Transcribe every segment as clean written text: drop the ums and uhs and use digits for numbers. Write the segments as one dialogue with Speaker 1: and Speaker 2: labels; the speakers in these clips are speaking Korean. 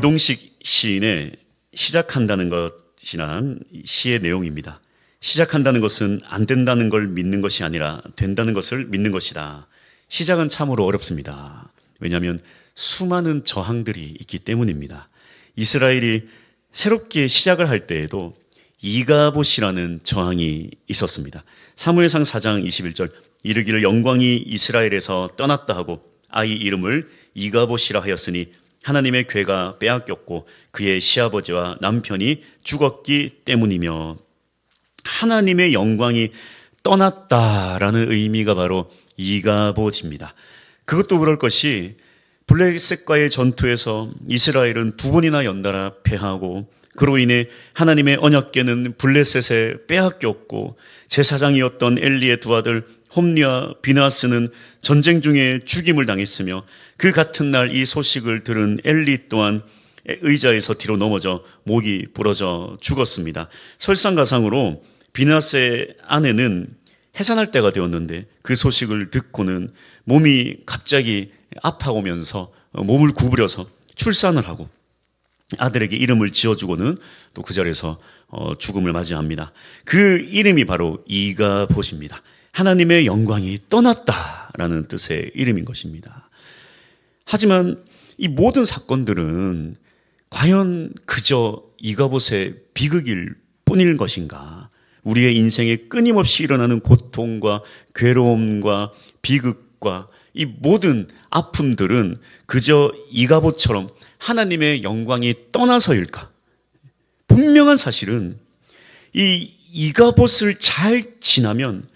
Speaker 1: 이동식 시인의 시작한다는 것이란 시의 내용입니다. 시작한다는 것은 안 된다는 걸 믿는 것이 아니라 된다는 것을 믿는 것이다. 시작은 참으로 어렵습니다. 왜냐하면 수많은 저항들이 있기 때문입니다. 이스라엘이 새롭게 시작을 할 때에도 이가봇이라는 저항이 있었습니다. 사무엘상 4장 21절 이르기를 영광이 이스라엘에서 떠났다 하고 아이 이름을 이가봇이라 하였으니 하나님의 괴가 빼앗겼고 그의 시아버지와 남편이 죽었기 때문이며, 하나님의 영광이 떠났다라는 의미가 바로 이가봇입니다. 그것도 그럴 것이 블레셋과의 전투에서 이스라엘은 두 번이나 연달아 패하고 그로 인해 하나님의 언약궤는 블레셋에 빼앗겼고 제사장이었던 엘리의 두 아들 홈니와 비나스는 전쟁 중에 죽임을 당했으며 그 같은 날 이 소식을 들은 엘리 또한 의자에서 뒤로 넘어져 목이 부러져 죽었습니다. 설상가상으로 비나스의 아내는 해산할 때가 되었는데 그 소식을 듣고는 몸이 갑자기 아파오면서 몸을 구부려서 출산을 하고 아들에게 이름을 지어주고는 또 그 자리에서 죽음을 맞이합니다. 그 이름이 바로 이가봇입니다. 하나님의 영광이 떠났다라는 뜻의 이름인 것입니다. 하지만 이 모든 사건들은 과연 그저 이가봇의 비극일 뿐일 것인가? 우리의 인생에 끊임없이 일어나는 고통과 괴로움과 비극과 이 모든 아픔들은 그저 이가봇처럼 하나님의 영광이 떠나서일까? 분명한 사실은 이 이가봇을 잘 지나면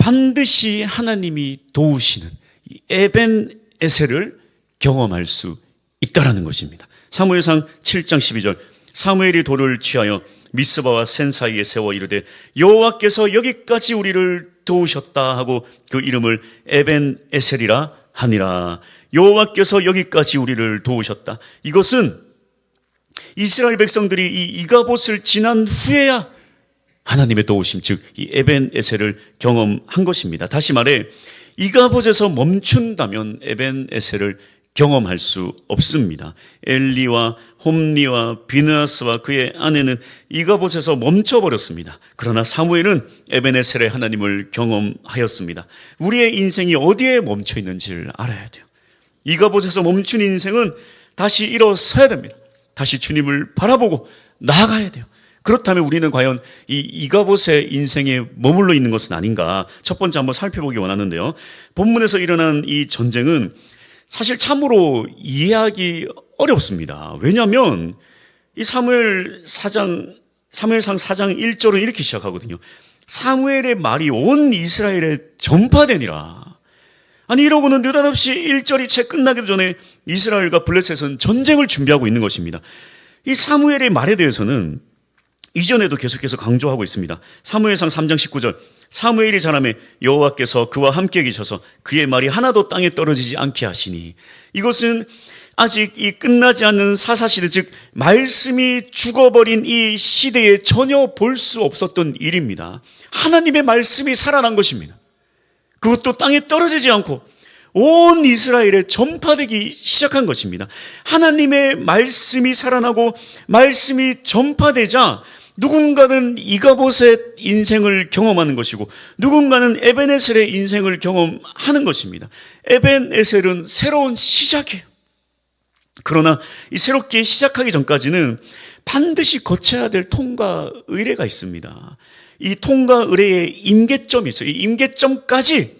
Speaker 1: 반드시 하나님이 도우시는 이 에벤에셀을 경험할 수 있다라는 것입니다. 사무엘상 7장 12절 사무엘이 돌을 취하여 미스바와 센 사이에 세워 이르되 여호와께서 여기까지 우리를 도우셨다 하고 그 이름을 에벤에셀이라 하니라. 여호와께서 여기까지 우리를 도우셨다. 이것은 이스라엘 백성들이 이 이가봇을 지난 후에야 하나님의 도우심, 즉 이 에벤에셀을 경험한 것입니다. 다시 말해 이가봇에서 멈춘다면 에벤에셀을 경험할 수 없습니다. 엘리와 홈니와 비느하스와 그의 아내는 이가봇에서 멈춰버렸습니다. 그러나 사무엘은 에벤에셀의 하나님을 경험하였습니다. 우리의 인생이 어디에 멈춰 있는지를 알아야 돼요. 이가봇에서 멈춘 인생은 다시 일어서야 됩니다. 다시 주님을 바라보고 나아가야 돼요. 그렇다면 우리는 과연 이 이가봇의 인생에 머물러 있는 것은 아닌가? 첫 번째 한번 살펴보기 원하는데요. 본문에서 일어난 이 전쟁은 사실 참으로 이해하기 어렵습니다. 왜냐하면 이 사무엘상 4장 1절은 이렇게 시작하거든요. 사무엘의 말이 온 이스라엘에 전파되니라. 아니 이러고는 느닷없이 1절이 채 끝나기 전에 이스라엘과 블레셋은 전쟁을 준비하고 있는 것입니다. 이 사무엘의 말에 대해서는 이전에도 계속해서 강조하고 있습니다. 사무엘상 3장 19절 사무엘이 자라매 여호와께서 그와 함께 계셔서 그의 말이 하나도 땅에 떨어지지 않게 하시니, 이것은 아직 이 끝나지 않는 사사시대, 즉 말씀이 죽어버린 이 시대에 전혀 볼 수 없었던 일입니다. 하나님의 말씀이 살아난 것입니다. 그것도 땅에 떨어지지 않고 온 이스라엘에 전파되기 시작한 것입니다. 하나님의 말씀이 살아나고 말씀이 전파되자 누군가는 이가봇의 인생을 경험하는 것이고 누군가는 에벤에셀의 인생을 경험하는 것입니다. 에벤에셀은 새로운 시작이에요. 그러나 이 새롭게 시작하기 전까지는 반드시 거쳐야 될 통과 의례가 있습니다. 이 통과 의례의 임계점이 있어요. 이 임계점까지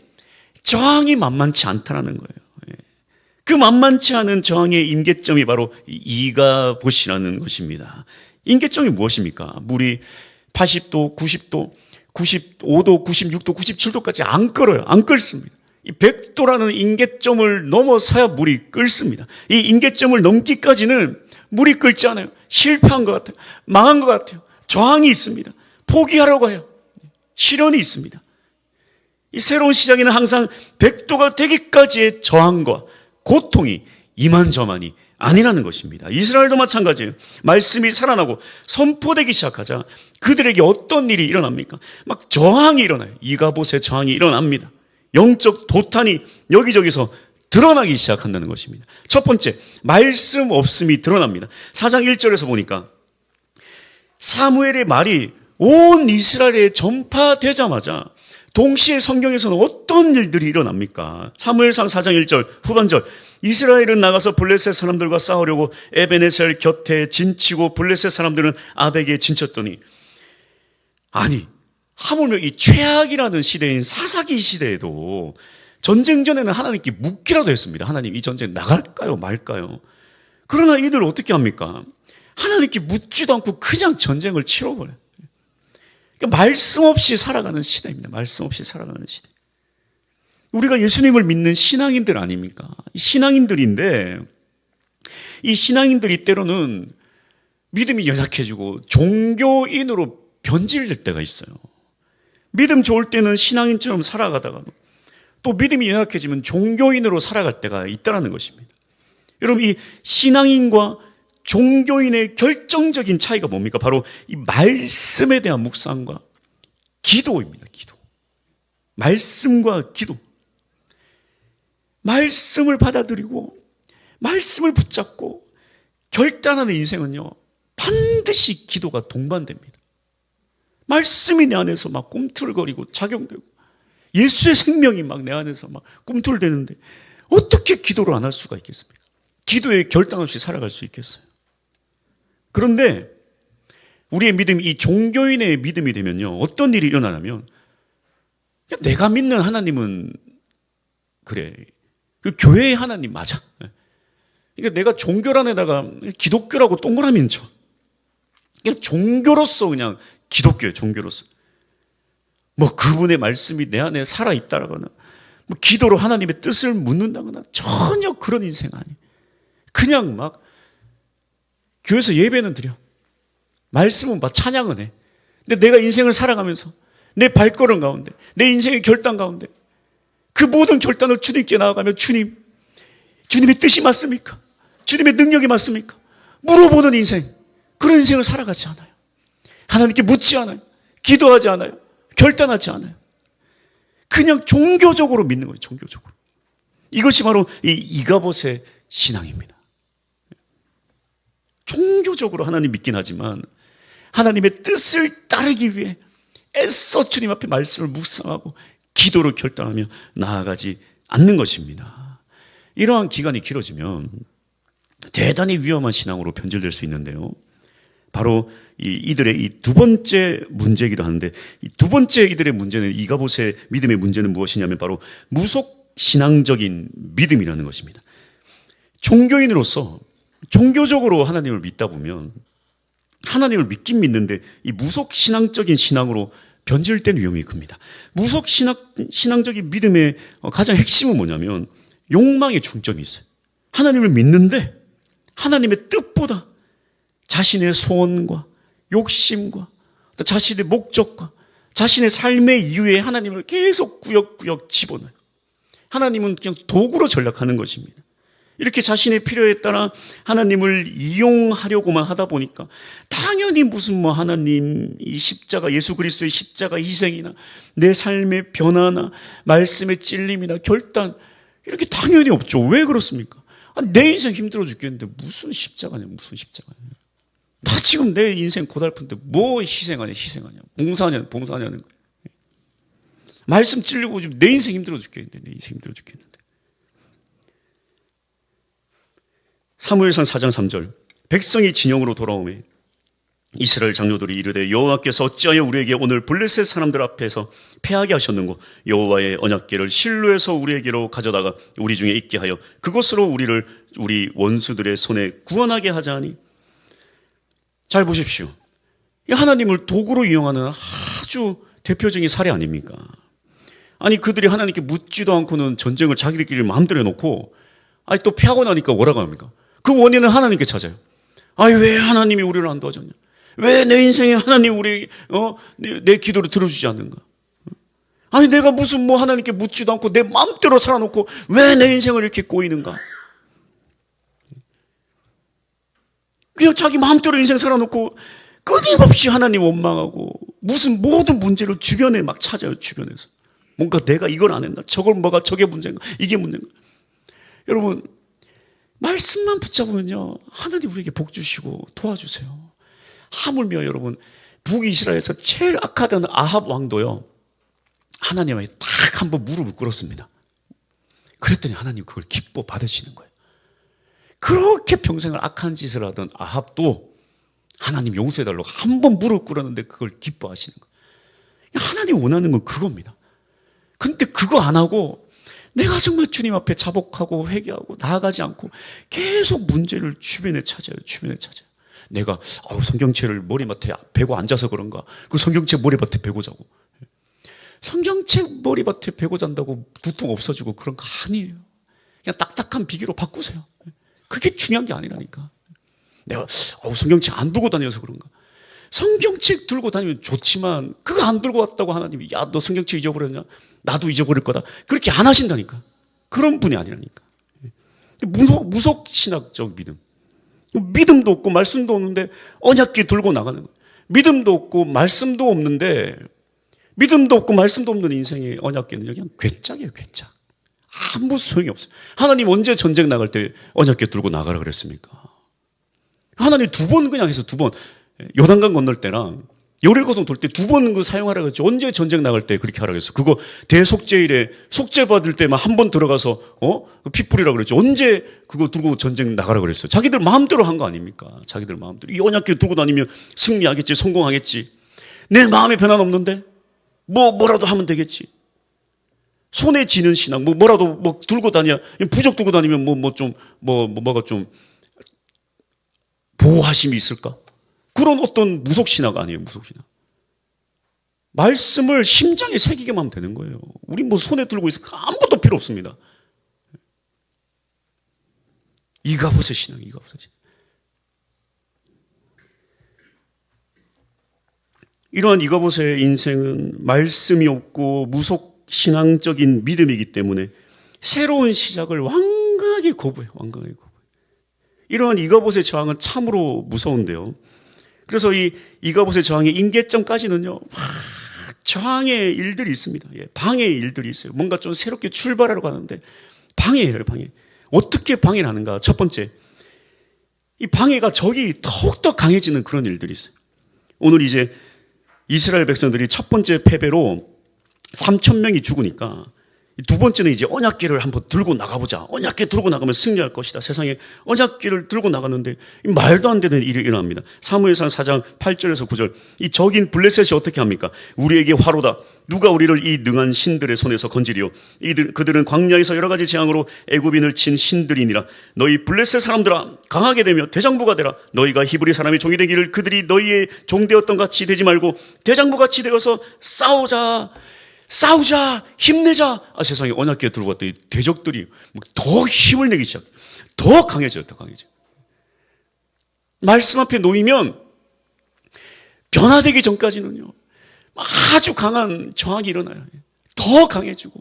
Speaker 1: 저항이 만만치 않다는 거예요. 그 만만치 않은 저항의 임계점이 바로 이가봇이라는 것입니다. 임계점이 무엇입니까? 물이 80도, 90도, 95도, 96도, 97도까지 안 끓어요. 안 끓습니다. 이 100도라는 임계점을 넘어서야 물이 끓습니다. 이 임계점을 넘기까지는 물이 끓지 않아요. 실패한 것 같아요. 망한 것 같아요. 저항이 있습니다. 포기하라고 해요. 시련이 있습니다. 이 새로운 시작에는 항상 100도가 되기까지의 저항과 고통이 이만저만이 아니라는 것입니다. 이스라엘도 마찬가지예요. 말씀이 살아나고 선포되기 시작하자 그들에게 어떤 일이 일어납니까? 막 저항이 일어나요. 이가봇의 저항이 일어납니다. 영적 도탄이 여기저기서 드러나기 시작한다는 것입니다. 첫 번째, 말씀 없음이 드러납니다. 4장 1절에서 보니까 사무엘의 말이 온 이스라엘에 전파되자마자 동시에 성경에서는 어떤 일들이 일어납니까? 사무엘상 4장 1절 후반절, 이스라엘은 나가서 블레셋 사람들과 싸우려고 에베네셀 곁에 진치고 블레셋 사람들은 아벡에 진쳤더니, 아니 하물며 이 최악이라는 시대인 사사기 시대에도 전쟁 전에는 하나님께 묻기라도 했습니다. 하나님, 이 전쟁 나갈까요 말까요? 그러나 이들 어떻게 합니까? 하나님께 묻지도 않고 그냥 전쟁을 치러버려요. 그러니까 말씀 없이 살아가는 시대입니다. 말씀 없이 살아가는 시대. 우리가 예수님을 믿는 신앙인들 아닙니까? 신앙인들인데 이 신앙인들이 때로는 믿음이 연약해지고 종교인으로 변질될 때가 있어요. 믿음 좋을 때는 신앙인처럼 살아가다가 또 믿음이 연약해지면 종교인으로 살아갈 때가 있다는 것입니다. 여러분, 이 신앙인과 종교인의 결정적인 차이가 뭡니까? 바로 이 말씀에 대한 묵상과 기도입니다. 기도. 말씀과 기도. 말씀을 받아들이고 말씀을 붙잡고 결단하는 인생은요, 반드시 기도가 동반됩니다. 말씀이 내 안에서 막 꿈틀거리고 작용되고 예수의 생명이 막 내 안에서 막 꿈틀대는데 어떻게 기도를 안 할 수가 있겠습니까? 기도에 결단 없이 살아갈 수 있겠어요? 그런데 우리의 믿음이 이 종교인의 믿음이 되면요, 어떤 일이 일어나냐면, 내가 믿는 하나님은 그래, 그 교회의 하나님 맞아. 그러니까 내가 종교란에다가 기독교라고 동그라미 쳐. 그냥 종교로서 그냥 기독교예요. 종교로서. 뭐 그분의 말씀이 내 안에 살아있다거나 뭐 기도로 하나님의 뜻을 묻는다거나 전혀 그런 인생 아니에요. 그냥 막 교회에서 예배는 드려, 말씀은 막 찬양은 해. 근데 내가 인생을 살아가면서 내 발걸음 가운데, 내 인생의 결단 가운데 그 모든 결단을 주님께 나아가며, 주님, 주님의 뜻이 맞습니까? 주님의 능력이 맞습니까? 물어보는 인생, 그런 인생을 살아가지 않아요. 하나님께 묻지 않아요. 기도하지 않아요. 결단하지 않아요. 그냥 종교적으로 믿는 거예요. 종교적으로. 이것이 바로 이 이가봇의 신앙입니다. 종교적으로 하나님 믿긴 하지만 하나님의 뜻을 따르기 위해 애써 주님 앞에 말씀을 묵상하고 기도를 결단하며 나아가지 않는 것입니다. 이러한 기간이 길어지면 대단히 위험한 신앙으로 변질될 수 있는데요, 바로 이들의 이 두 번째 문제이기도 하는데, 이 두 번째 이들의 문제는, 이가봇의 믿음의 문제는 무엇이냐면 바로 무속신앙적인 믿음이라는 것입니다. 종교인으로서 종교적으로 하나님을 믿다 보면 하나님을 믿긴 믿는데 이 무속신앙적인 신앙으로 변질된 위험이 큽니다. 무속신앙적인 믿음의 가장 핵심은 뭐냐면 욕망의 중점이 있어요. 하나님을 믿는데 하나님의 뜻보다 자신의 소원과 욕심과 또 자신의 목적과 자신의 삶의 이유에 하나님을 계속 구역구역 집어넣어요. 하나님은 그냥 도구로 전락하는 것입니다. 이렇게 자신의 필요에 따라 하나님을 이용하려고만 하다 보니까 당연히 무슨 뭐 하나님 이 십자가, 예수 그리스도의 십자가 희생이나 내 삶의 변화나 말씀의 찔림이나 결단, 이렇게 당연히 없죠. 왜 그렇습니까? 내 인생 힘들어 죽겠는데 무슨 십자가냐, 무슨 십자가냐. 나 지금 내 인생 고달픈데 뭐 희생하냐, 봉사하냐는 거예요. 말씀 찔리고 지금 내 인생 힘들어 죽겠는데, 내 인생 힘들어 죽겠는데. 사무엘상 4장 3절, 백성이 진영으로 돌아오매 이스라엘 장로들이 이르되 여호와께서 어찌하여 우리에게 오늘 블레셋 사람들 앞에서 패하게 하셨는고, 여호와의 언약궤를 실로에서 우리에게로 가져다가 우리 중에 있게 하여 그것으로 우리를 우리 원수들의 손에 구원하게 하자니. 잘 보십시오. 하나님을 도구로 이용하는 아주 대표적인 사례 아닙니까? 아니, 그들이 하나님께 묻지도 않고는 전쟁을 자기들끼리 마음대로 해놓고, 아니 또 패하고 나니까 뭐라고 합니까? 그 원인은 하나님께 찾아요. 아니, 왜 하나님이 우리를 안 도와줬냐? 왜 내 인생에 하나님 내 기도를 들어주지 않는가? 아니, 내가 무슨 뭐 하나님께 묻지도 않고 내 마음대로 살아놓고 왜 내 인생을 이렇게 꼬이는가? 그냥 자기 마음대로 인생 살아놓고 끊임없이 하나님 원망하고 무슨 모든 문제를 주변에 막 찾아요. 주변에서 뭔가 내가 이걸 안 했나, 저게 문제인가, 이게 문제인가. 여러분, 말씀만 붙잡으면요, 하나님 우리에게 복 주시고 도와주세요. 하물며 여러분, 북이스라엘에서 제일 악하던 아합 왕도요, 하나님에게 딱 한번 무릎을 꿇었습니다. 그랬더니 하나님 그걸 기뻐 받으시는 거예요. 그렇게 평생을 악한 짓을 하던 아합도 하나님 용서해달라고 한 번 무릎 꿇었는데 그걸 기뻐하시는 거예요. 하나님 원하는 건 그겁니다. 근데 그거 안 하고 내가 정말 주님 앞에 자복하고 회개하고 나아가지 않고 계속 문제를 주변에 찾아요. 내가 성경책을 머리맡에 베고 앉아서 그런가? 그 성경책 머리맡에 베고 자고. 성경책 머리맡에 베고 잔다고 두통 없어지고 그런 거 아니에요. 그냥 딱딱한 비계로 바꾸세요. 그게 중요한 게 아니라니까. 내가 성경책 안 들고 다녀서 그런가? 성경책 들고 다니면 좋지만 그거 안 들고 왔다고 하나님이 야, 너 성경책 잊어버렸냐? 나도 잊어버릴 거다. 그렇게 안 하신다니까. 그런 분이 아니라니까. 무속신학적 믿음. 믿음도 없고 말씀도 없는데 언약궤 들고 나가는 거예요. 믿음도 없고 말씀도 없는데 믿음도 없고 말씀도 없는 인생의 언약궤는 그냥 괴짝이에요. 괴짝. 아무 소용이 없어요. 하나님 언제 전쟁 나갈 때 언약궤 들고 나가라 그랬습니까? 하나님 두 번 그냥 해서 두 번 요단강 건널 때랑 여리고성 돌 때 두 번 그 사용하라 그랬죠. 언제 전쟁 나갈 때 그렇게 하라 그랬어. 그거 대속죄일에 속죄 받을 때만 한 번 들어가서 피 뿌리라 그랬죠. 언제 그거 들고 전쟁 나가라 그랬어요. 자기들 마음대로 한 거 아닙니까? 자기들 마음대로. 이 언약궤 들고 다니면 승리하겠지, 성공하겠지. 내 마음에 변화 없는데 뭐라도 하면 되겠지. 손에 쥐는 신앙, 뭐라도 들고 다녀. 부적 들고 다니면 뭐가 좀 보호하심이 있을까? 그런 어떤 무속신학 아니에요, 무속신학. 말씀을 심장에 새기게만 하면 되는 거예요. 우리 손에 들고 있어 아무것도 필요 없습니다. 이가봇의 신앙, 이가봇의 신앙. 이러한 이가봇의 인생은 말씀이 없고 무속신앙적인 믿음이기 때문에 새로운 시작을 완강하게 거부해요. 완강하게 거부해요. 이러한 이가봇의 저항은 참으로 무서운데요. 그래서 이 이가봇의 저항의 임계점까지는요, 저항의 일들이 있습니다. 방해의 일들이 있어요. 뭔가 좀 새롭게 출발하러 가는데 방해해요, 방해. 어떻게 방해를 하는가? 첫 번째, 이 방해가 적이 더욱더 강해지는 그런 일들이 있어요. 오늘 이제 이스라엘 백성들이 첫 번째 패배로 3,000명이 죽으니까 두 번째는 이제 언약궤를 한번 들고 나가보자. 언약궤 들고 나가면 승리할 것이다. 세상에 언약궤를 들고 나갔는데 말도 안 되는 일이 일어납니다. 사무엘상 4장 8절에서 9절. 이 적인 블레셋이 어떻게 합니까? 우리에게 화로다. 누가 우리를 이 능한 신들의 손에서 건지리요. 그들은 광야에서 여러 가지 재앙으로 애굽인을 친 신들이니라. 너희 블레셋 사람들아, 강하게 되며 대장부가 되라. 너희가 히브리 사람의 종이 되기를 그들이 너희의 종되었던 같이 되지 말고 대장부같이 되어서 싸우자, 힘내자. 세상에 언약궤 들고 왔더니 대적들이 더 힘을 내기 시작해요. 더 강해져요, 더 강해져요. 말씀 앞에 놓이면 변화되기 전까지는요, 아주 강한 저항이 일어나요. 더 강해지고,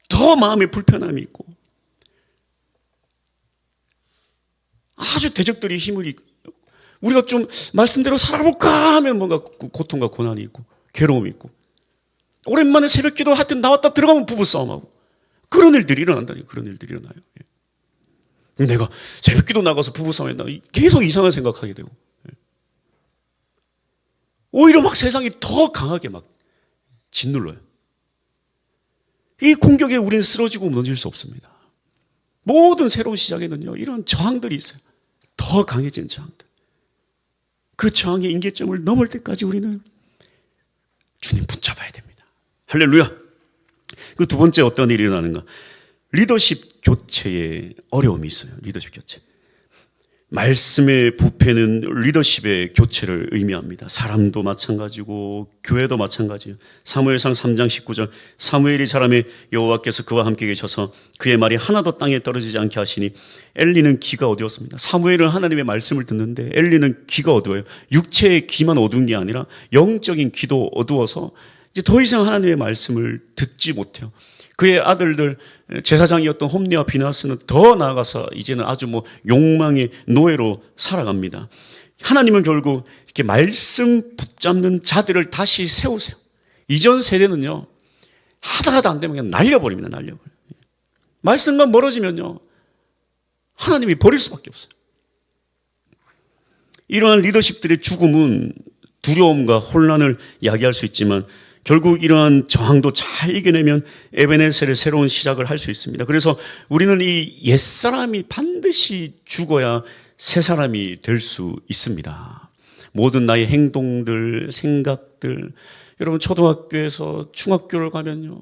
Speaker 1: 더 마음에 불편함이 있고, 아주 대적들이 힘을 잃고, 우리가 좀 말씀대로 살아볼까 하면 뭔가 고통과 고난이 있고, 괴로움이 있고, 오랜만에 새벽기도 하여튼 나왔다 들어가면 부부싸움하고 그런 일들이 일어난다니. 그런 일들이 일어나요. 내가 새벽기도 나가서 부부싸움 했나 계속 이상한 생각하게 되고, 오히려 막 세상이 더 강하게 막 짓눌러요. 이 공격에 우리는 쓰러지고 무너질 수 없습니다. 모든 새로운 시작에는요, 이런 저항들이 있어요. 더 강해진 저항들. 그 저항의 임계점을 넘을 때까지 우리는 주님 붙잡아야 됩니다. 할렐루야. 그 두 번째 어떤 일이 일어나는가? 리더십 교체에 어려움이 있어요. 리더십 교체. 말씀의 부패는 리더십의 교체를 의미합니다. 사람도 마찬가지고 교회도 마찬가지예요. 사무엘상 3장 19절. 사무엘이 자라매 여호와께서 그와 함께 계셔서 그의 말이 하나도 땅에 떨어지지 않게 하시니 엘리는 귀가 어두웠습니다. 사무엘은 하나님의 말씀을 듣는데 엘리는 귀가 어두워요. 육체의 귀만 어두운 게 아니라 영적인 귀도 어두워서 이제 더 이상 하나님의 말씀을 듣지 못해요. 그의 아들들 제사장이었던 홈리와 비나스는 더 나아가서 이제는 아주 욕망의 노예로 살아갑니다. 하나님은 결국 이렇게 말씀 붙잡는 자들을 다시 세우세요. 이전 세대는요, 하다하다 안 되면 그냥 날려버립니다. 날려버려요. 말씀만 멀어지면요, 하나님이 버릴 수밖에 없어요. 이러한 리더십들의 죽음은 두려움과 혼란을 야기할 수 있지만 결국 이러한 저항도 잘 이겨내면 에베네셀의 새로운 시작을 할 수 있습니다. 그래서 우리는 이 옛사람이 반드시 죽어야 새 사람이 될 수 있습니다. 모든 나의 행동들, 생각들, 여러분 초등학교에서 중학교를 가면요,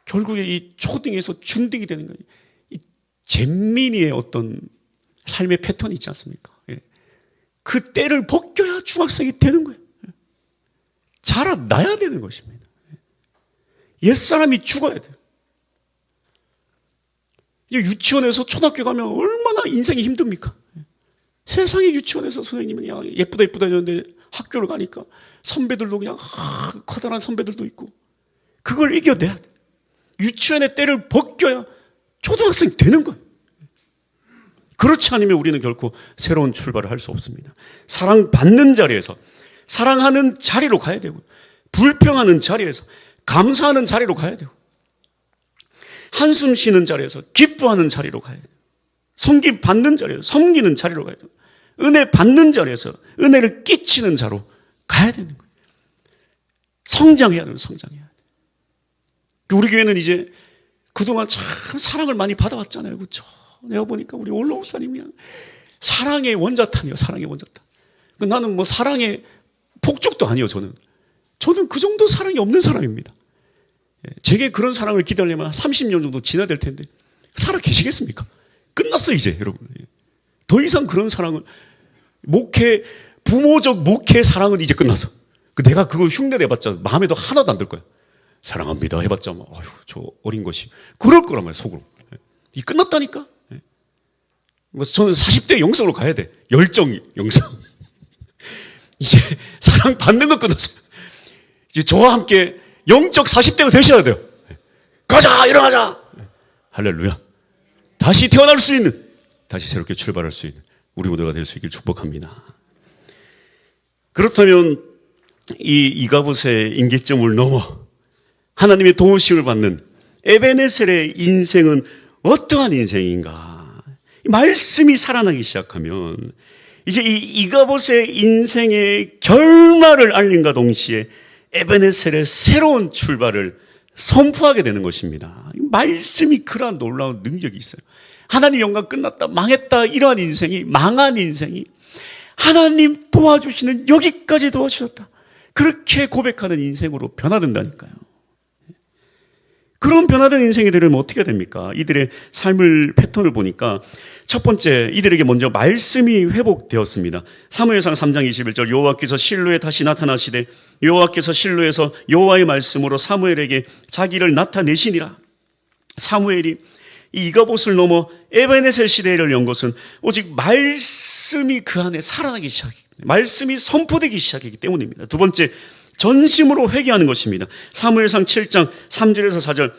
Speaker 1: 결국에 이 초등에서 중등이 되는 거예요. 이 잼민이의 어떤 삶의 패턴이 있지 않습니까? 그 때를 벗겨야 중학생이 되는 거예요. 자라나야 되는 것입니다. 옛사람이 죽어야 돼요. 유치원에서 초등학교 가면 얼마나 인생이 힘듭니까? 세상에 유치원에서 선생님은 그냥 예쁘다 이러는데 학교를 가니까 선배들도 그냥 커다란 선배들도 있고 그걸 이겨내야 돼. 유치원의 때를 벗겨야 초등학생이 되는 거예요. 그렇지 않으면 우리는 결코 새로운 출발을 할 수 없습니다. 사랑받는 자리에서 사랑하는 자리로 가야 되고 불평하는 자리에서 감사하는 자리로 가야 되고 한숨 쉬는 자리에서 기뻐하는 자리로 가야 돼요. 섬김 받는 자리에서 섬기는 자리로 가야 돼요. 은혜 받는 자리에서 은혜를 끼치는 자로 가야 되는 거예요. 성장해야 돼요. 성장해야 돼요. 우리 교회는 이제 그동안 참 사랑을 많이 받아왔잖아요. 그렇죠? 내가 보니까 우리 올라 목사님이 사랑의 원자탄이에요. 사랑의 원자탄. 나는 뭐 사랑의 폭죽도 아니에요. 저는 그 정도 사랑이 없는 사람입니다. 제게 그런 사랑을 기다리려면 30년 정도 지나야 될 텐데 살아 계시겠습니까? 끝났어요 이제 여러분. 더 이상 그런 사랑은 부모적 목회 사랑은 이제 끝났어. 내가 그거 흉내를 해봤자 마음에도 하나도 안 들 거야. 사랑합니다 해봤자 아휴 저 어린 것이 그럴 거란 말이야 속으로. 이 끝났다니까. 저는 40대 영성으로 가야 돼. 열정 영성. 이제 사랑 받는 거 끝났어요. 이제 저와 함께 영적 40대가 되셔야 돼요. 가자 일어나자. 할렐루야. 다시 태어날 수 있는, 다시 새롭게 출발할 수 있는 우리 모두가 될 수 있길 축복합니다. 그렇다면 이 이가봇의 임계점을 넘어 하나님의 도우심을 받는 에베네셀의 인생은 어떠한 인생인가? 말씀이 살아나기 시작하면 이제 이 이가봇의 인생의 결말을 알림과 동시에 에베네셀의 새로운 출발을 선포하게 되는 것입니다. 말씀이 그러한 놀라운 능력이 있어요. 하나님 영광 끝났다, 망했다, 이러한 인생이, 망한 인생이 하나님 도와주시는, 여기까지 도와주셨다, 그렇게 고백하는 인생으로 변화된다니까요. 그런 변화된 인생이 되려면 어떻게 됩니까? 이들의 삶을 패턴을 보니까 첫 번째, 이들에게 먼저 말씀이 회복되었습니다. 사무엘상 3장 21절, 여호와께서 실로에 다시 나타나시되 여호와께서 실로에서 여호와의 말씀으로 사무엘에게 자기를 나타내시니라. 사무엘이 이 이가봇을 넘어 에베네셀 시대를 연 것은 오직 말씀이 그 안에 살아나기 시작했기 때문에, 말씀이 선포되기 시작했기 때문입니다. 두 번째, 전심으로 회개하는 것입니다. 사무엘상 7장 3절에서 4절,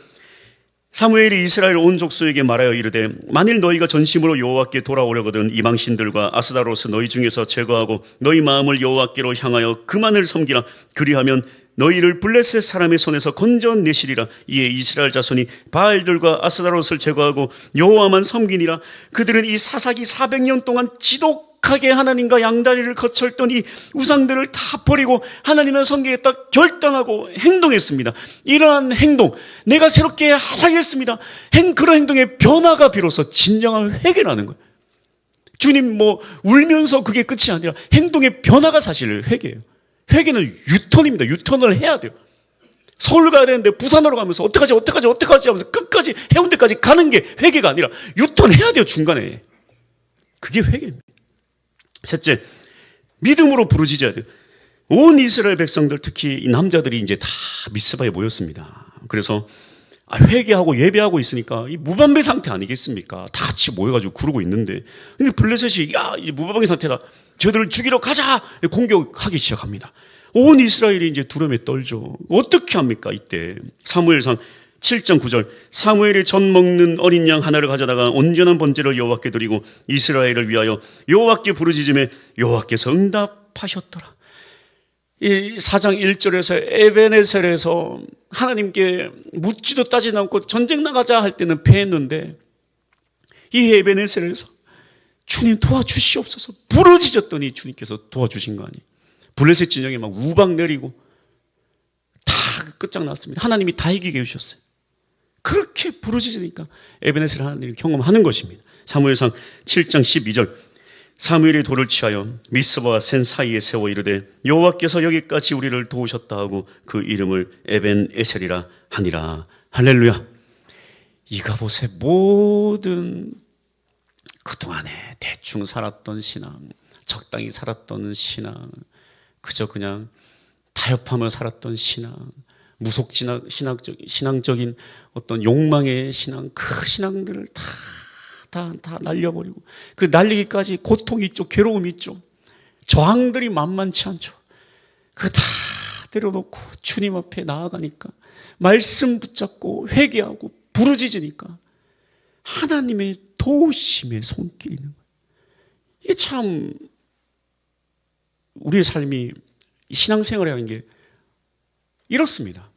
Speaker 1: 사무엘이 이스라엘 온 족속에게 말하여 이르되 만일 너희가 전심으로 여호와께 돌아오려거든 이방 신들과 아스다로스 너희 중에서 제거하고 너희 마음을 여호와께로 향하여 그만을 섬기라. 그리하면 너희를 블레셋 사람의 손에서 건져내시리라. 이에 이스라엘 자손이 바알들과 아스다롯을 제거하고 여호와만 섬기니라. 그들은 이 사사기 400년 동안 지독하게 하나님과 양다리를 거쳤더니 우상들을 다 버리고 하나님을 섬기겠다 결단하고 행동했습니다. 이러한 행동, 내가 새롭게 하겠습니다. 그런 행동의 변화가 비로소 진정한 회개라는 거예요. 주님 울면서 그게 끝이 아니라 행동의 변화가 사실 회개예요. 회개는 유턴입니다. 유턴을 해야 돼요. 서울 가야 되는데 부산으로 가면서 어떡하지 하면서 끝까지 해운대까지 가는 게 회개가 아니라 유턴해야 돼요. 중간에. 그게 회개입니다. 셋째, 믿음으로 부르짖어야 돼요. 온 이스라엘 백성들, 특히 이 남자들이 이제 다 미스바에 모였습니다. 그래서 회개하고 예배하고 있으니까 이 무방비 상태 아니겠습니까? 다 같이 모여가지고 그러고 있는데 블레셋이 이 무방비 상태다, 저들을 죽이러 가자, 공격하기 시작합니다. 온 이스라엘이 이제 두려움에 떨죠. 어떻게 합니까? 이때 사무엘상 7장 9절, 사무엘이 전 먹는 어린 양 하나를 가져다가 온전한 번제를 여호와께 드리고 이스라엘을 위하여 여호와께 부르짖음에 여호와께서 응답하셨더라. 이 4장 1절에서 에베네셀에서 하나님께 묻지도 따지도 않고 전쟁 나가자 할 때는 패했는데 이 에베네셀에서 주님 도와주시옵소서 부르짖었더니 주님께서 도와주신 거 아니에요. 블레셋 진영에 막 우박 내리고 다 끝장났습니다. 하나님이 다 이기게 해주셨어요. 그렇게 부르짖으니까 에베네셀 하나님을 경험하는 것입니다. 사무엘상 7장 12절 사무엘이 돌을 취하여 미스바와 센 사이에 세워 이르되 여호와께서 여기까지 우리를 도우셨다 하고 그 이름을 에벤에셀이라 하니라. 할렐루야. 이가봇의 모든 그동안에 대충 살았던 신앙, 적당히 살았던 신앙, 그저 그냥 타협하며 살았던 신앙, 신앙적인 어떤 욕망의 신앙, 그 신앙들을 다 날려버리고, 그 날리기까지 고통이 있죠, 괴로움이 있죠, 저항들이 만만치 않죠. 그거 다 내려놓고 주님 앞에 나아가니까, 말씀 붙잡고 회개하고 부르짖으니까 하나님의 도우심의 손길이 있는 거예요. 이게 참 우리의 삶이 신앙생활이라는 게 이렇습니다.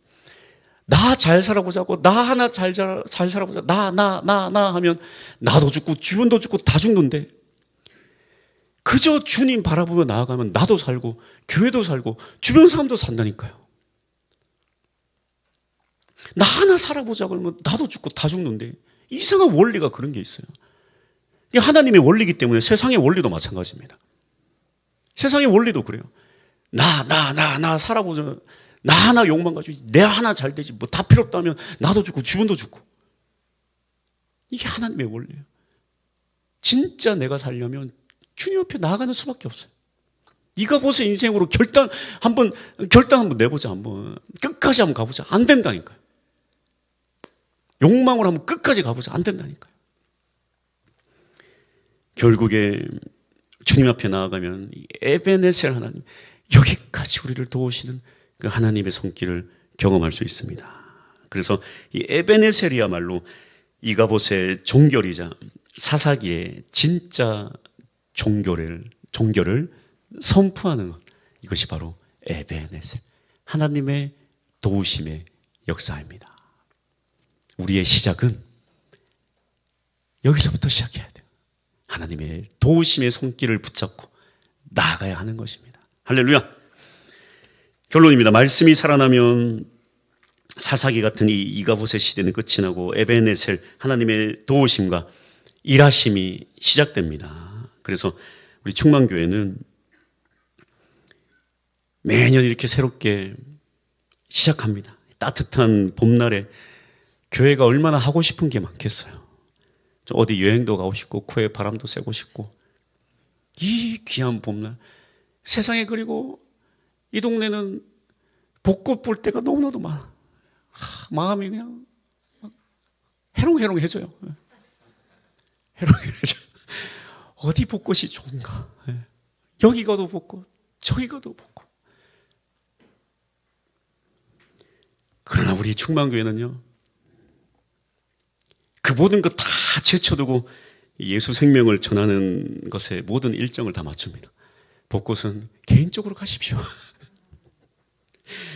Speaker 1: 나 잘 살아보자고, 나 하나 잘 살아보자, 나 하면 나도 죽고 주변도 죽고 다 죽는데, 그저 주님 바라보며 나아가면 나도 살고 교회도 살고 주변 사람도 산다니까요. 나 하나 살아보자 그러면 나도 죽고 다 죽는데, 이상한 원리가 그런 게 있어요. 이게 하나님의 원리이기 때문에 세상의 원리도 마찬가지입니다. 세상의 원리도 그래요. 나 살아보자, 나 하나 욕망 가지고 내 하나 잘 되지, 뭐 다 필요 없다면 나도 죽고 주변도 죽고. 이게 하나님의 원리예요. 진짜 내가 살려면 주님 앞에 나아가는 수밖에 없어요. 이가봇의 인생으로 결단 한번 내보자. 한번 끝까지 한번 가보자. 안 된다니까요. 욕망으로 한번 끝까지 가보자. 안 된다니까요. 결국에 주님 앞에 나아가면 에베네셀 하나님, 여기까지 우리를 도우시는 그 하나님의 손길을 경험할 수 있습니다. 그래서 이 에베네셀이야말로 이가봇의 종결이자 사사기의 진짜 종결을 선포하는 것, 이것이 바로 에베네셀, 하나님의 도우심의 역사입니다. 우리의 시작은 여기서부터 시작해야 돼요. 하나님의 도우심의 손길을 붙잡고 나아가야 하는 것입니다. 할렐루야. 결론입니다. 말씀이 살아나면 사사기 같은 이 이가봇의 시대는 끝이 나고 에베네셀, 하나님의 도우심과 일하심이 시작됩니다. 그래서 우리 충만교회는 매년 이렇게 새롭게 시작합니다. 따뜻한 봄날에 교회가 얼마나 하고 싶은 게 많겠어요. 어디 여행도 가고 싶고 코에 바람도 쐬고 싶고, 이 귀한 봄날 세상에, 그리고 이 동네는 벚꽃 볼 때가 너무나도 많아. 마음이 그냥 해롱해롱해져요. 해롱해롱해져요. 어디 벚꽃이 좋은가. 여기 가도 벚꽃, 저기 가도 벚꽃. 그러나 우리 충만교회는요, 그 모든 것 다 제쳐두고 예수 생명을 전하는 것에 모든 일정을 다 맞춥니다. 벚꽃은 개인적으로 가십시오.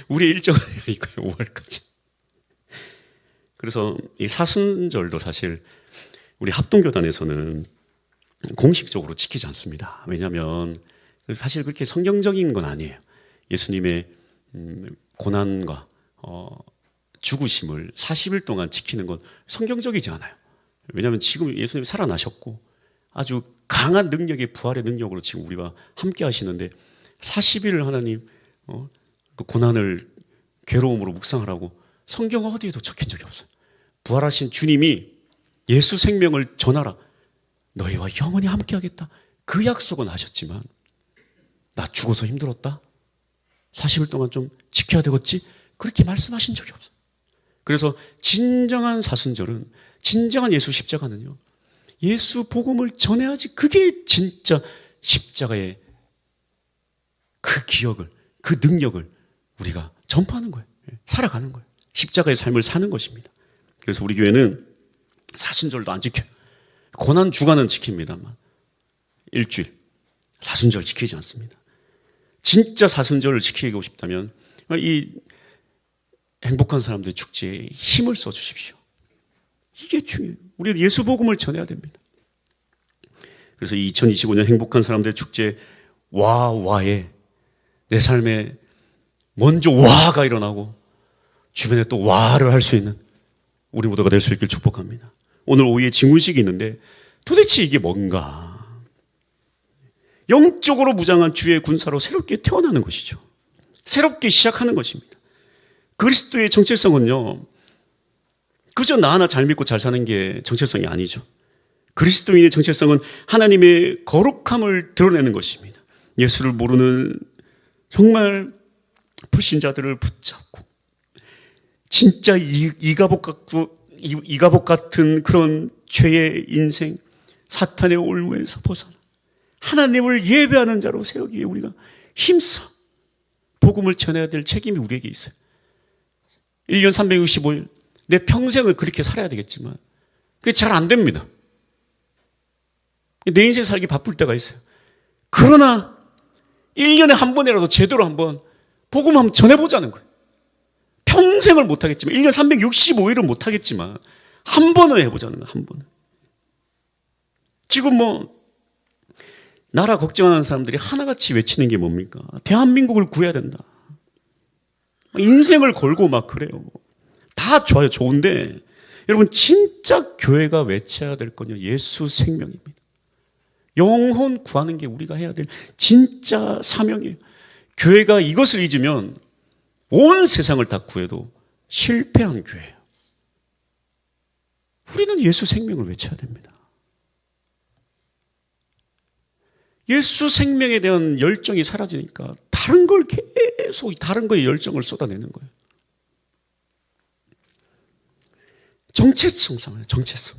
Speaker 1: 우리의 일정은 이거예요. 5월까지. 그래서 이 사순절도 사실 우리 합동교단에서는 공식적으로 지키지 않습니다. 왜냐하면 사실 그렇게 성경적인 건 아니에요. 예수님의 고난과 죽으심을 40일 동안 지키는 건 성경적이지 않아요. 왜냐하면 지금 예수님이 살아나셨고 아주 강한 능력의 부활의 능력으로 지금 우리가 함께 하시는데, 40일을 하나님 그 고난을 괴로움으로 묵상하라고 성경 어디에도 적힌 적이 없어요. 부활하신 주님이 예수 생명을 전하라, 너희와 영원히 함께 하겠다, 그 약속은 하셨지만 나 죽어서 힘들었다, 40일 동안 좀 지켜야 되겠지, 그렇게 말씀하신 적이 없어요. 그래서 진정한 사순절은, 진정한 예수 십자가는요, 예수 복음을 전해야지 그게 진짜 십자가의 그 기억을, 그 능력을 우리가 전파하는 거예요. 살아가는 거예요. 십자가의 삶을 사는 것입니다. 그래서 우리 교회는 사순절도 안 지켜요. 고난 주간은 지킵니다만 일주일, 사순절 지키지 않습니다. 진짜 사순절을 지키고 싶다면 이 행복한 사람들의 축제에 힘을 써 주십시오. 이게 중요해요. 우리는 예수 복음을 전해야 됩니다.
Speaker 2: 그래서 2025년 행복한 사람들의 축제 와와에 내 삶에 먼저 와가 일어나고 주변에 또 와를 할 수 있는 우리 모두가 될 수 있길 축복합니다. 오늘 오후에 진군식이 있는데 도대체 이게 뭔가? 영적으로 무장한 주의 군사로 새롭게 태어나는 것이죠. 새롭게 시작하는 것입니다. 그리스도의 정체성은요, 그저 나 하나 잘 믿고 잘 사는 게 정체성이 아니죠. 그리스도인의 정체성은 하나님의 거룩함을 드러내는 것입니다. 예수를 모르는 정말 불신자들을 붙잡고 진짜 이가복 같은 그런 죄의 인생, 사탄의 올무에서 벗어나 하나님을 예배하는 자로 세우기에 우리가 힘써 복음을 전해야 될 책임이 우리에게 있어요. 1년 365일 내 평생을 그렇게 살아야 되겠지만 그게 잘 안 됩니다. 내 인생 살기 바쁠 때가 있어요. 그러나 1년에 한 번이라도 제대로 한번 복음 한번 전해보자는 거예요. 평생을 못하겠지만 1년 365일은 못하겠지만 한 번은 해보자는 거예요. 한 번은. 지금 나라 걱정하는 사람들이 하나같이 외치는 게 뭡니까? 대한민국을 구해야 된다. 인생을 걸고 막 그래요. 다 좋아요. 좋은데 여러분 진짜 교회가 외쳐야 될 건요, 예수 생명입니다. 영혼 구하는 게 우리가 해야 될 진짜 사명이에요. 교회가 이것을 잊으면 온 세상을 다 구해도 실패한 교회예요. 우리는 예수 생명을 외쳐야 됩니다. 예수 생명에 대한 열정이 사라지니까 다른 걸 계속 다른 거에 열정을 쏟아내는 거예요. 정체성상이에요. 정체성.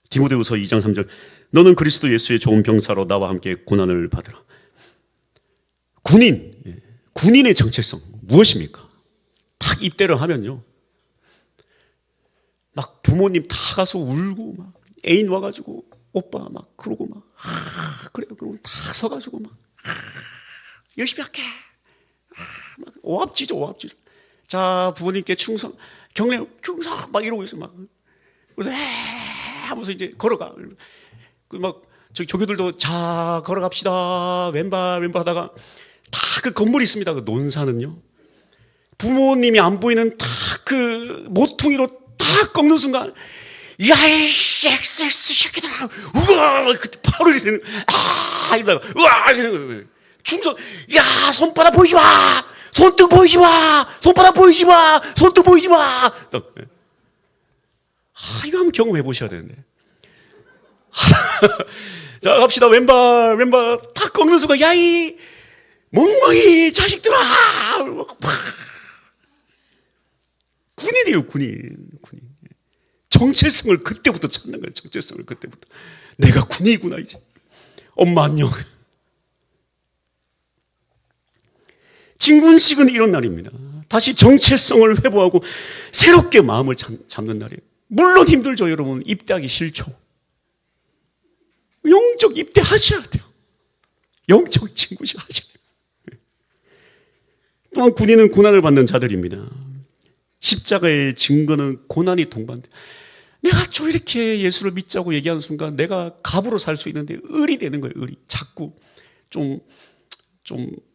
Speaker 2: 디모데후서 2장 3절 너는 그리스도 예수의 좋은 병사로 나와 함께 고난을 받으라. 군인의 정체성 무엇입니까? 딱 입대를 하면요, 막 부모님 다 가서 울고 막 애인 와가지고 오빠 막 그러고 막 그래 그러고 다 서가지고 막 열심히 할게 막 오합지죠. 자 부모님께 충성 경례 충성 막 이러고 있어 막 그래서 하면서 이제 걸어가. 그 막 저기 조교들도 자 걸어갑시다 왼발 하다가 다 그 건물이 있습니다. 그 논사는요, 부모님이 안 보이는 다 그 모퉁이로 다 꺾는 순간 야이 새끼들아 우와 그때 바로 이러는 이러다가 우와 이러는 충성 야 손바닥 보이지 마 손등 보이지 마 손바닥 보이지 마 손등 보이지 마 이거 한번 경험해 보셔야 되는데 자 갑시다 왼발 다 꺾는 순간 야이 멍멍이 자식들아 군인이에요. 군인 정체성을 그때부터 찾는 거예요. 정체성을 그때부터 내가 군인이구나. 이제 엄마 안녕. 진군식은 이런 날입니다. 다시 정체성을 회복하고 새롭게 마음을 잡는 날이에요. 물론 힘들죠. 여러분 입대하기 싫죠. 영적 입대하셔야 돼요. 영적 진군식 하셔야 돼요. 또한 군인은 고난을 받는 자들입니다. 십자가의 증거는 고난이 동반돼. 내가 좀 이렇게 예수를 믿자고 얘기하는 순간 내가 갑으로 살 수 있는데 을이 되는 거예요. 을이 자꾸 좀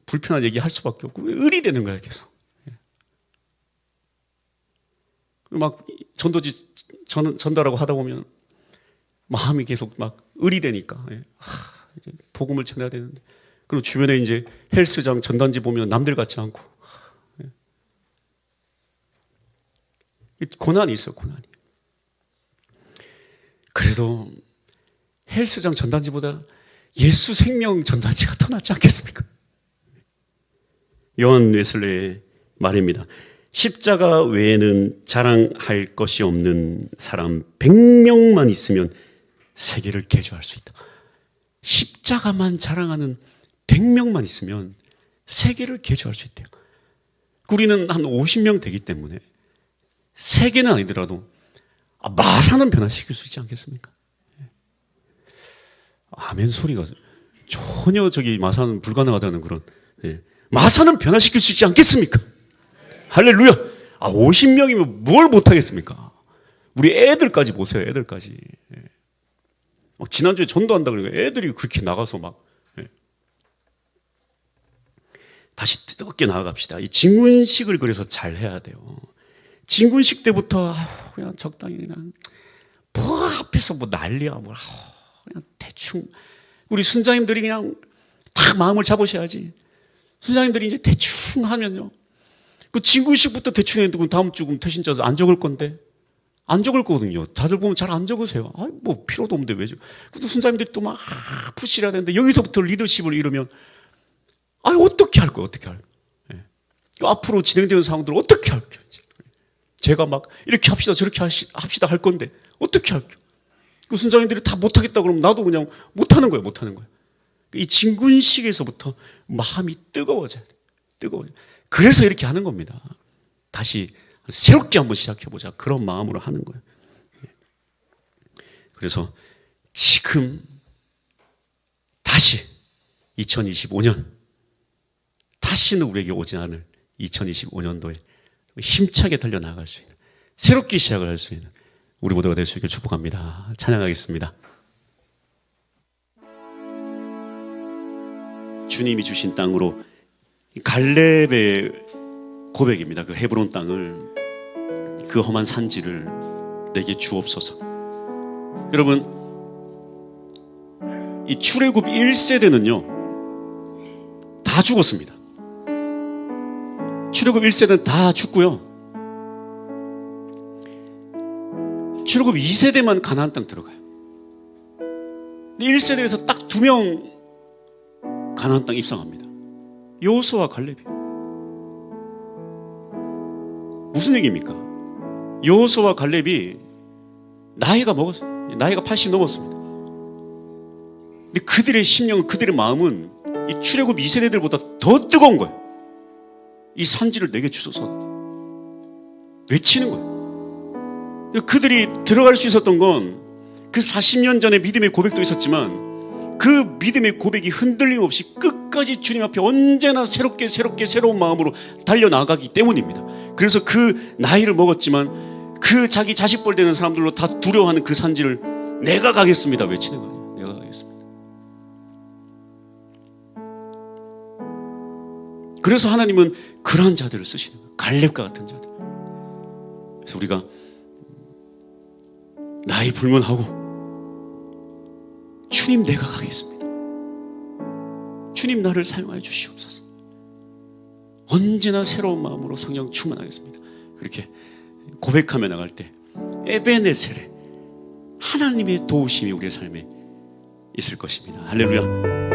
Speaker 2: 불편한 얘기 할 수밖에 없고 을이 되는 거야 계속. 막 전도지 전달하고 하다 보면 마음이 계속 막 을이 되니까 이제 복음을 전해야 되는데 그리고 주변에 이제 헬스장 전단지 보면 남들 같지 않고 고난이 있어요. 고난이. 그래도 헬스장 전단지보다 예수 생명 전단지가 더 낫지 않겠습니까? 요한 웨슬레의 말입니다. 십자가 외에는 자랑할 것이 없는 사람 100명만 있으면 세계를 개조할 수 있다. 십자가만 자랑하는 100명만 있으면 세계를 개조할 수 있대요. 우리는 한 50명 되기 때문에 세계는 아니더라도 마사는 변화시킬 수 있지 않겠습니까? 아멘 소리가 전혀 마사는 불가능하다는 그런 마사는 변화시킬 수 있지 않겠습니까? 할렐루야. 50명이면 뭘 못하겠습니까? 우리 애들까지 보세요. 애들까지 막 지난주에 전도한다 그러니까 애들이 그렇게 나가서 막. 예. 다시 뜨겁게 나아갑시다. 이 진군식을 그래서 잘 해야 돼요. 진군식 때부터 그냥 적당히 그냥 뭐 앞에서 뭐 난리야 뭐 그냥 대충 우리 순장님들이 그냥 딱 마음을 잡으셔야지. 순장님들이 이제 대충 하면요. 그 진군식부터 대충 해도 다음 주 태신자 안 적을 건데 안 적을 거거든요. 다들 보면 잘 안 적으세요. 뭐 필요도 없는데 왜 적어? 근데 순장님들이 또 막 푸시를 해야 되는데 여기서부터 리더십을 잃으면 어떻게 할 거예요? 어떻게 할 거예요? 예. 앞으로 진행되는 상황들을 어떻게 할 거예요? 제가 막 이렇게 합시다 저렇게 합시다 할 건데 어떻게 할게요? 그 순장님들이 다 못하겠다 그러면 나도 그냥 못하는 거예요. 못하는 거예요. 이 진군식에서부터 마음이 뜨거워져야 돼요. 뜨거워져요. 그래서 이렇게 하는 겁니다. 다시 새롭게 한번 시작해보자. 그런 마음으로 하는 거예요. 그래서 지금 다시 2025년 다시는 우리에게 오지 않을 2025년도에 힘차게 달려나갈 수 있는 새롭게 시작을 할 수 있는 우리 모두가 될 수 있게 축복합니다. 찬양하겠습니다. 주님이 주신 땅으로 갈렙의 고백입니다. 그 헤브론 땅을 그 험한 산지를 내게 주옵소서. 여러분 이 출애굽 1세대는요 다 죽었습니다. 출애굽 1세대는 다 죽고요. 출애굽 2세대만 가나안 땅 들어가요. 1세대에서 딱 2명 가나안 땅 입성합니다. 여호수아와 갈렙이요. 무슨 얘기입니까? 여호수아와 갈렙이 나이가 먹었어요. 나이가 80 넘었습니다. 근데 그들의 심령은 그들의 마음은 이 출애굽 2세대들보다 더 뜨거운 거예요. 이 산지를 내게 주소서 외치는 거예요. 그들이 들어갈 수 있었던 건 그 40년 전에 믿음의 고백도 있었지만 그 믿음의 고백이 흔들림 없이 끝까지 주님 앞에 언제나 새로운 마음으로 달려나가기 때문입니다. 그래서 그 나이를 먹었지만 그 자기 자식뻘 되는 사람들로 다 두려워하는 그 산지를 내가 가겠습니다 외치는 거예요. 내가 가겠습니다. 그래서 하나님은 그러한 자들을 쓰시는 거예요. 갈렙과 같은 자들. 그래서 우리가 나이 불문하고 주님 내가 가겠습니다. 주님 나를 사용하여 주시옵소서. 언제나 새로운 마음으로 성령 충만하겠습니다. 그렇게 고백하며 나갈 때 에베네셀에 하나님의 도우심이 우리의 삶에 있을 것입니다. 할렐루야.